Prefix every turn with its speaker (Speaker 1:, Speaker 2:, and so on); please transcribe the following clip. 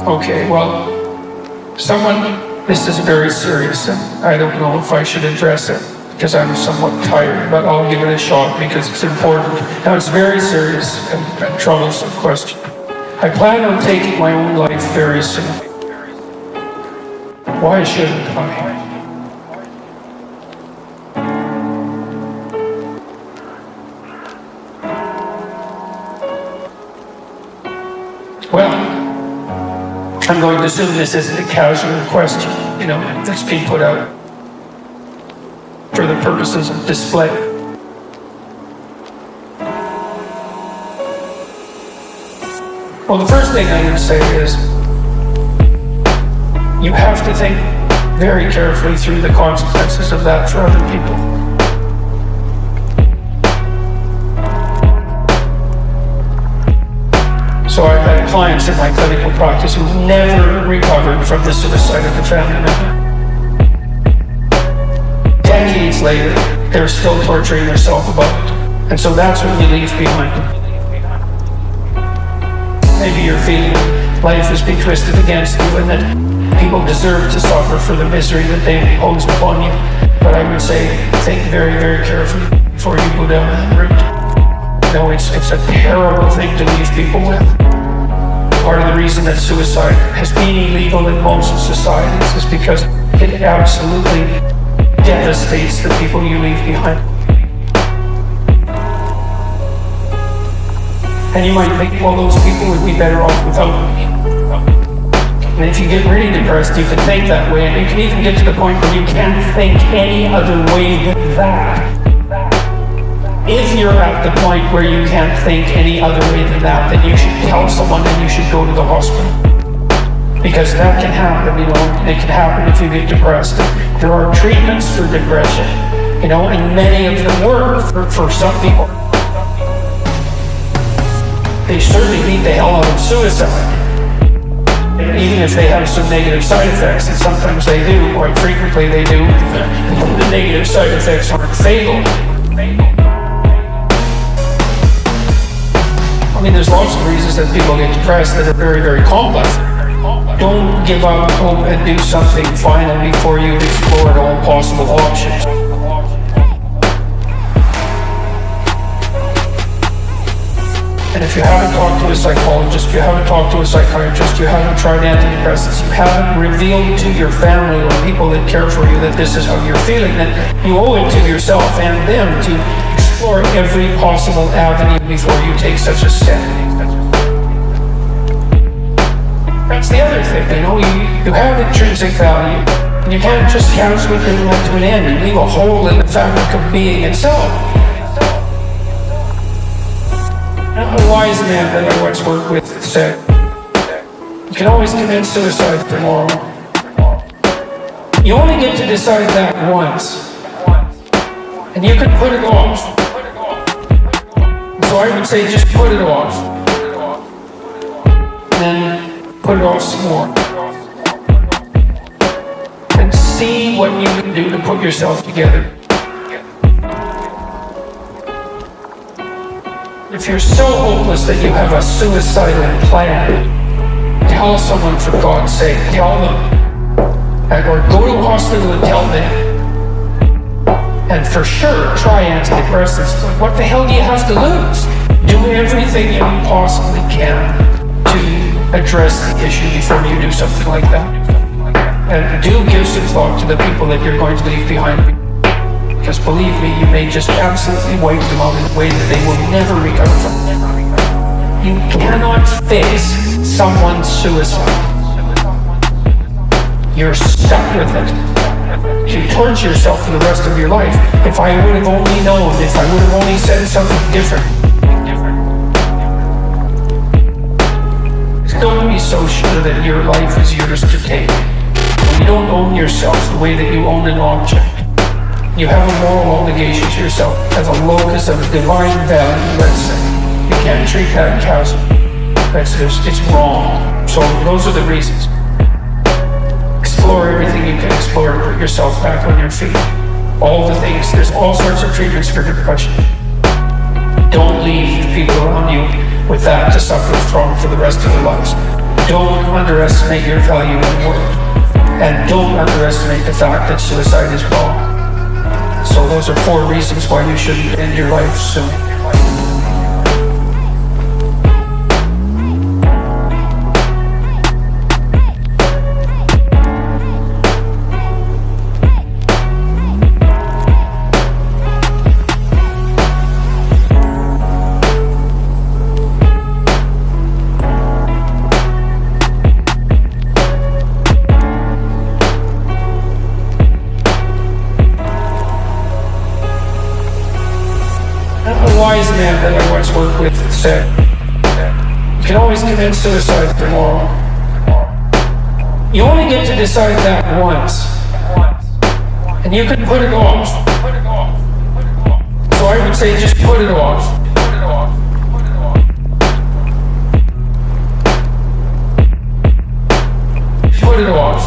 Speaker 1: Okay, well, this is very serious, and I don't know if I should address it because I'm somewhat tired, but I'll give it a shot because it's important. Now, it's very serious and troublesome question. I plan on taking my own life very soon. Why shouldn't I? Well, I'm going to assume this isn't a casual question, that's being put out for the purposes of display. Well, the first thing I would say is you have to think very carefully through the consequences of that for other people. So I've had clients in my clinical practice who've never recovered from the suicide of a family member. Decades later, they're still torturing themselves about it. And so that's what you leave behind. Maybe you're feeling life has been twisted against you and that people deserve to suffer for the misery that they've imposed upon you. But I would say, think very, very carefully before you go down that route. It's a terrible thing to leave people with. Part of the reason that suicide has been illegal in most societies is because it absolutely devastates the people you leave behind. And you might think, well, those people would be better off without me. And if you get really depressed, you can think that way, and you can even get to the point where you can't think any other way than that. If you're at the point where you can't think any other way than that, then you should tell someone and you should go to the hospital. Because that can happen, it can happen if you get depressed. There are treatments for depression, and many of them work for some people. They certainly beat the hell out of suicide. Even if they have some negative side effects, and sometimes they do, quite frequently they do, the negative side effects aren't fatal. There's lots of reasons that people get depressed that are very, very complex. Don't give up hope and do something final before you explore all possible options. And if you haven't talked to a psychologist, you haven't talked to a psychiatrist, you haven't tried antidepressants, you haven't revealed to your family or people that care for you that this is how you're feeling, then you owe it to yourself and them to explore every possible avenue before you take such a step. That's the other thing, you have intrinsic value, and you can't just cancel it and let to an end and leave a hole in the fabric of being itself. A wise man that I once worked with said, you can always commit suicide tomorrow. You only get to decide that once, and you can put it off. So I would say just put it off, and then put it off some more, and see what you can do to put yourself together. If you're so hopeless that you have a suicidal plan, tell someone for God's sake, tell them, or go to a hospital and tell them. And for sure, try antidepressants, but what the hell do you have to lose? Do everything you possibly can to address the issue before you do something like that. And do give some thought to the people that you're going to leave behind. Because believe me, you may just absolutely wipe them out in a way that they will never recover from. You cannot fix someone's suicide. You're stuck with it. You torture yourself for the rest of your life. If I would have only known, if I would have only said something different. Don't be so sure that your life is yours to take. You don't own yourself the way that you own an object. You have a moral obligation to yourself as a locus of divine value, let's say. You can't treat that casual. It's wrong. So those are the reasons. Explore everything you can explore to put yourself back on your feet. All the things, there's all sorts of treatments for depression. Don't leave the people around you with that to suffer from for the rest of their lives. Don't underestimate your value in the world. And don't underestimate the fact that suicide is wrong. So those are 4 reasons why you shouldn't end your life soon. A wise man that I once worked with said, you can always commit suicide tomorrow. You only get to decide that once. And you can put it off. So I would say just put it off. Put it off. Put it off.